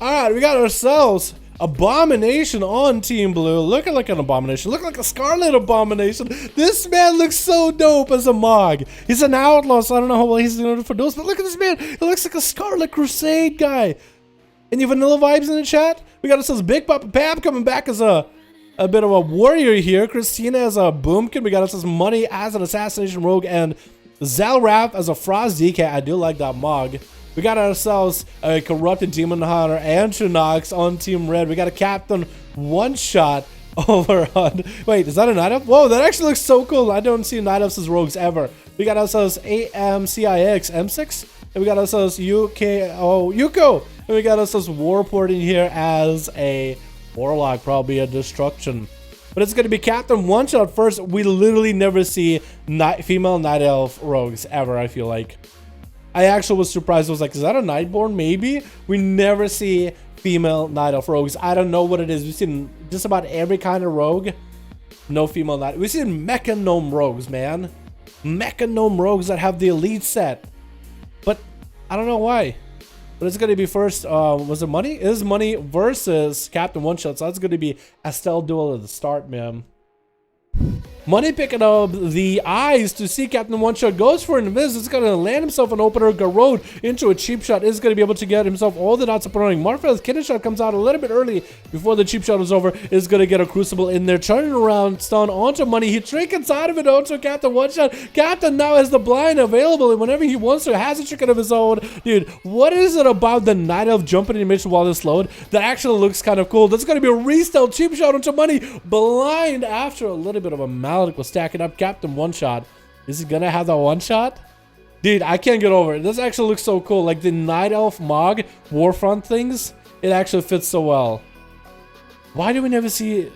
Alright, we got ourselves Abomination on Team Blue. Looking like an Abomination. Looking like a Scarlet Abomination. This man looks so dope as a Mog. He's an Outlaw, so I don't know how well he's doing for those. But look at this man. He looks like a Scarlet Crusade guy. Any vanilla vibes in the chat? We got ourselves Big Papa Pab coming back as a bit of a warrior here. Christina as a Boomkin. We got ourselves Money as an Assassination Rogue. And Zalraf as a Frost DK. I do like that Mog. We got ourselves a Corrupted Demon Hunter and Trinox on Team Red. We got a Captain One-Shot over on... Wait, is that a Night Elf? Whoa, that actually looks so cool. I don't see Night Elves as rogues ever. We got ourselves AMCIX M6. And we got ourselves Yuko. And we got ourselves Warporting here as a Warlock, probably a Destruction. But it's going to be Captain One-Shot first. We literally never see female Night Elf rogues ever, I feel like. I actually was surprised. I was like, is that a Nightborn? Maybe. We never see female Night Elf rogues. I don't know what it is. We've seen just about every kind of rogue. No female Night. We've seen Mecha Gnome rogues, man. Mecha Gnome rogues that have the elite set. But I don't know why. But it's going to be first, was it Money? It is Money versus Captain One-Shot. So that's going to be a stealth duel at the start, man. Money picking up the eyes to see Captain One-Shot goes for an invis. It's going to land himself an opener. Garrode into a cheap shot is going to be able to get himself all the dots up and running. Marfel's kidney shot comes out a little bit early before the cheap shot is over. Is going to get a Crucible in there. Turning around, stun onto Money. He trick inside of it onto Captain One-Shot. Captain now has the blind available, and whenever he wants to, has a chicken of his own. Dude, what is it about the Night Elf jumping in mid while it's load that actually looks kind of cool? That's going to be a restyle cheap shot onto Money. Blind after a little bit of a Malak was stacking up. Captain One-Shot. Is he gonna have that One-Shot? Dude, I can't get over it. This actually looks so cool. Like the Night Elf Mog Warfront things, it actually fits so well. Why do we never see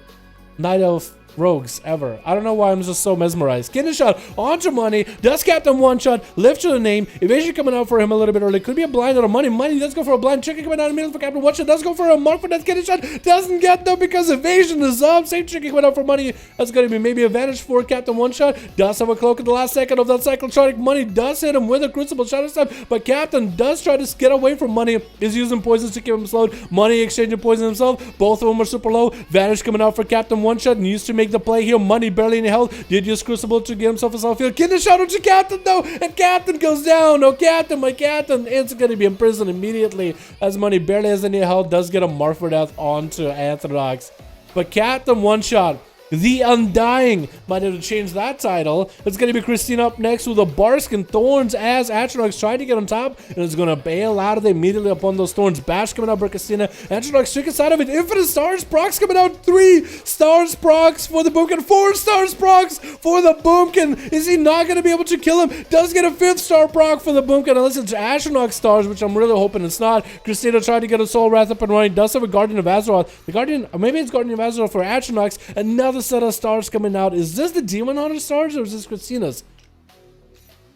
Night Elf rogues ever? I don't know why I'm just so mesmerized. Kidney shot onto Money. Does Captain One-Shot lift to the name? Evasion coming out for him a little bit early. Could be a blind on a Money. Money does go for a blind. Chicken coming out in the middle for Captain One-Shot. Does go for a mark for that kidney shot. Doesn't get though because evasion is up. Same chicken coming out for Money. That's going to be maybe advantage for Captain One-Shot. Does have a cloak at the last second of that cyclotronic. Money does hit him with a Crucible Shadow Step, but Captain does try to get away from Money. Is using poisons to keep him slowed. Money exchanging poison himself. Both of them are super low. Vanish coming out for Captain One-Shot and used to make the play here. Money barely any health. Did use Crucible to get himself a self-heal. Kidney shot onto Captain though, and Captain goes down. No, Captain, my Captain, it's going to be imprisoned immediately as Money barely has any health. Does get a mark for death onto Anthronox. But Captain One-Shot, the Undying, might have to change that title. It's going to be Christina up next with the Barskin Thorns as Atronox tried to get on top and is going to bail out of it immediately upon those Thorns. Bash coming out for Christina. Atronox took inside of it. Infinite Stars procs coming out. 3 Stars procs for the Boomkin. 4 Stars procs for the Boomkin. Is he not going to be able to kill him? Does get a 5th star proc for the Boomkin unless it's Atronox stars, which I'm really hoping it's not. Christina tried to get a Soul Wrath up and running. Does have a Guardian of Azeroth. The Guardian, or maybe it's Guardian of Azeroth for Atronox. Another set of stars coming out. Is this the Demon Hunter stars or is this Christina's?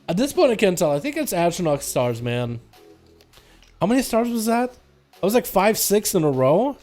At this point I can't tell. I think it's Atronox stars, man. How many stars was that? That was like 5, 6 in a row.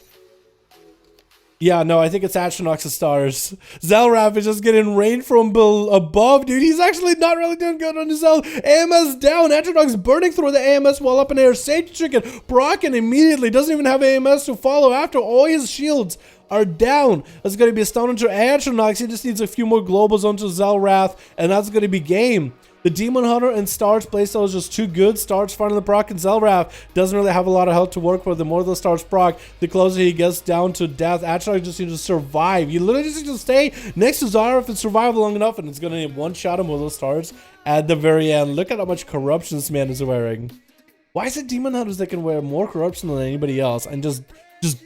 Yeah, no, I think it's Atronox's stars. Zalraf is just getting rained from above, dude. He's actually not really doing good on his health. AMS down. Atronox burning through the AMS while up in the air. Sage Chicken Brocken immediately. Doesn't even have AMS to follow after all his shields are down. That's going to be a stun into Atronox. He just needs a few more globals onto Zalraf, and that's going to be game. The Demon Hunter and Stars playstyle is just too good. Stars finally proc, and Zalraf doesn't really have a lot of health to work with. The more the Stars proc, the closer he gets down to death. Atronox just needs to survive. You literally just need to stay next to Zalraf and survive long enough, and it's going to one-shot him with those Stars at the very end. Look at how much corruption this man is wearing. Why is it Demon Hunters that can wear more corruption than anybody else and just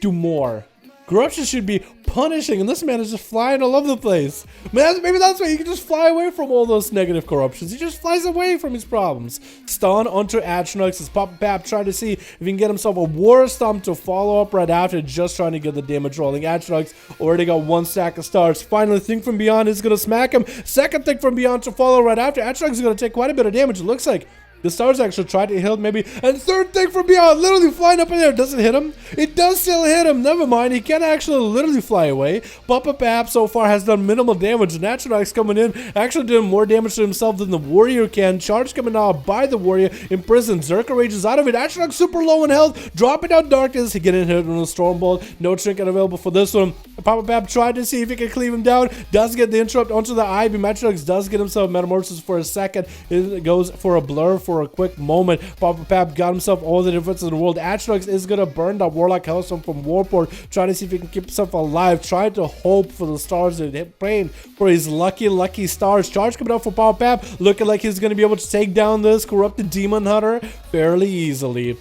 do more? Corruption should be punishing, and this man is just flying all over the place. Man, maybe that's why he can just fly away from all those negative corruptions. He just flies away from his problems. Stun onto Atronach as Papa Pap trying to see if he can get himself a War Stomp to follow up right after, just trying to get the damage rolling. Atronach already got 1 stack of stars. Finally, Thing from Beyond is going to smack him. Second Thing from Beyond to follow right after. Atronach is going to take quite a bit of damage. It looks like the stars actually tried to hit maybe. And third Thing from Beyond, literally flying up in there. Doesn't hit him. It does still hit him. Never mind. He can actually literally fly away. Papa Pap so far has done minimal damage. And Atronach's coming in, actually doing more damage to himself than the warrior can. Charge coming out by the warrior. Imprisoned. Zerka rages out of it. Atronach super low in health. Dropping out darkness. He getting hit with a storm bolt. No trinket available for this one. Papa Pap tried to see if he can cleave him down. Does get the interrupt onto the Ivy. Atronach does get himself metamorphosis for a second. It goes for a blur for a quick moment. Papa Pap got himself all the difference in the world. Atronach is gonna burn that Warlock Hellstone from Warport, trying to see if he can keep himself alive, trying to hope for the stars and praying for his lucky stars. Charge coming out for Papa Pap, looking like he's gonna be able to take down this corrupted Demon Hunter fairly easily.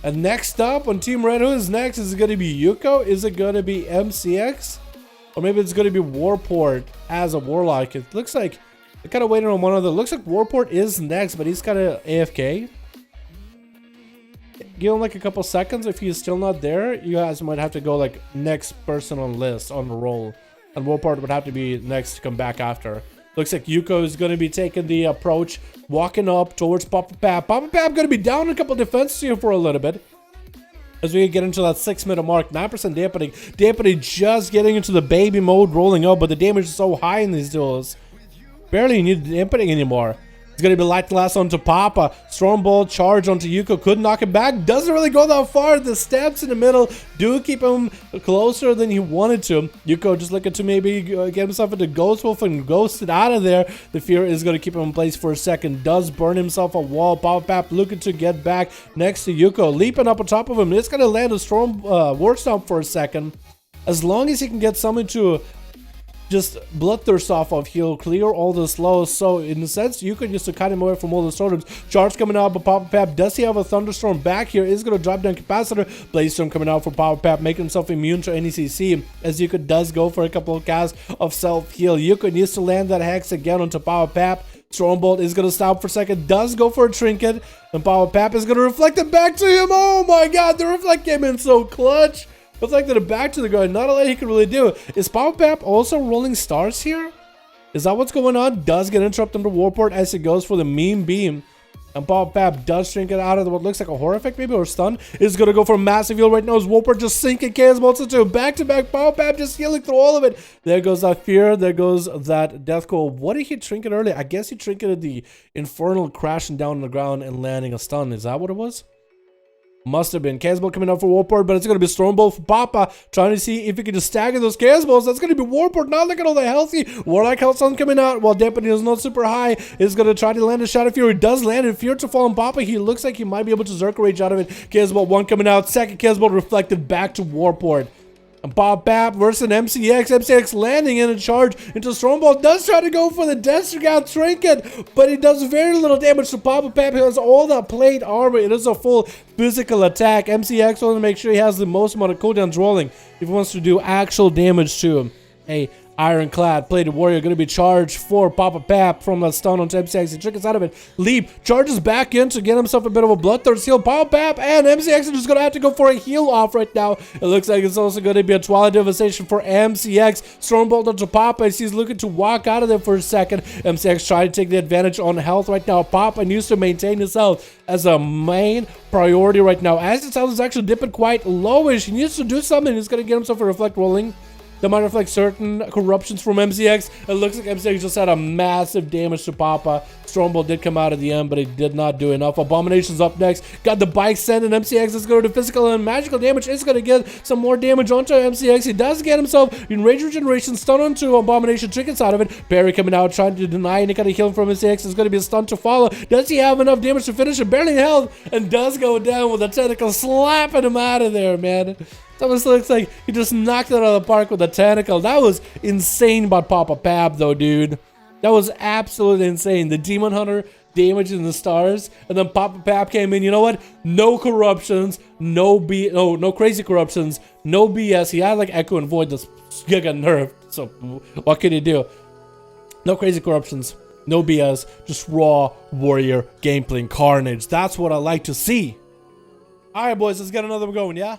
And next up on Team Red, who is next? Is it gonna be Yuko? Is it gonna be MCX? Or maybe it's gonna be Warport as a Warlock. It looks like they're kind of waiting on one other. Looks like Warport is next, but he's kind of AFK. Give him like a couple seconds. If he's still not there, you guys might have to go like next person on list on the roll, and Warport would have to be next to come back after. Looks like Yuko is going to be taking the approach, walking up towards Papa Pap. Papa Pap going to be down a couple defenses here for a little bit. As we get into that 6-minute mark, 9% dampening. Dampening just getting into the baby mode, rolling up, but the damage is so high in these duels. Barely need dampening anymore. It's going to be light glass onto Papa. Stormbolt charge onto Yuko. Could knock him back. Doesn't really go that far. The stamps in the middle do keep him closer than he wanted to. Yuko just looking to maybe get himself into Ghost Wolf and ghosted out of there. The fear is going to keep him in place for a second. Does burn himself a wall. Papa Pap looking to get back next to Yuko. Leaping up on top of him. It's going to land a Storm War Stomp for a second. As long as he can get someone to just Bloodthirst off of, he'll clear all the slows. So in a sense, you could just cut him away from all the storms. Charge coming out, but Papa Pap, does he have a Thunderstorm back here? Is going to drop down Capacitor. Blaze Storm coming out for Papa Pap, making himself immune to any CC. As Yuko does go for a couple of casts of self-heal. Yuko needs to land that Hex again onto Papa Pap. Stormbolt is going to stop for a second, does go for a Trinket, and Papa Pap is going to reflect it back to him. Oh my god, the reflect came in so clutch. Reflected it back to the guy. Not a lot he can really do. Is Papa Pap also rolling stars here? Is that what's going on? Does get interrupted under Warport as it goes for the Meme Beam. And Papa Pap does shrink it out of what looks like a Horrific maybe, or stun. Is going to go for a massive heal right now as Warport just sinking Chaos Bolts into back-to-back. Papa Pap just healing through all of it. There goes that Fear. There goes that Death Coil. What did he trinket earlier? I guess he trinketed the Infernal crashing down on the ground and landing a stun. Is that what it was? Must have been. Chaos Bolt coming out for Warport, but it's going to be Stormbolt for Papa, trying to see if he can just stagger those Chaos Bolts. That's going to be Warport. Now look at all the healthy Warlock Hellstone coming out, while dampening is not super high. Is going to try to land a Shadow Fury. Does land in Fear to fall on Papa. He looks like he might be able to Zerka Rage out of it. Chaos Bolt 1 coming out. Second Chaos Bolt reflected back to Warport. And Papa Pap versus MCX. MCX landing in a charge into Stormbolt. Does try to go for the Destrigal Trinket, but he does very little damage to Papa Pap. He has all that plate armor. It is a full physical attack. MCX wants to make sure he has the most amount of cooldowns rolling if he wants to do actual damage to him. Hey, Ironclad Plated Warrior going to be charged for Papa Pap from that stun onto MCX. He triggers out of it. Leap charges back in to get himself a bit of a Bloodthirst heal. Papa Pap and MCX are just going to have to go for a heal off right now. It looks like it's also going to be a Twilight Devastation for MCX. Stormbolt onto Papa as he's looking to walk out of there for a second. MCX trying to take the advantage on health right now. Papa needs to maintain his health as a main priority right now. As his health is actually dipping quite lowish, he needs to do something. He's going to get himself a Reflect rolling. That might reflect certain corruptions from MCX. It looks like MCX just had a massive damage to Papa. Stormbolt did come out at the end, but he did not do enough. Abomination's up next. Got the bike sent, and MCX is going to do physical and magical damage. It's going to get some more damage onto MCX. He does get himself in Rage Regeneration, stun onto Abomination, trinkets out of it. Barry coming out, trying to deny any kind of healing from MCX. Is going to be a stun to follow. Does he have enough damage to finish it? Barely in health, and does go down with a tentacle, slapping him out of there, man. It almost looks like he just knocked it out of the park with a tentacle. That was insane by Papa Pap, though, dude. That was absolutely insane. The Demon Hunter damage in the stars, and then Papa Pap came in. You know what? No corruptions, no crazy corruptions, no BS. He had like Echo and Void that's giga nerfed. So what could he do? No crazy corruptions, no BS, just raw warrior gameplay and carnage. That's what I like to see. All right, boys, let's get another one going, yeah?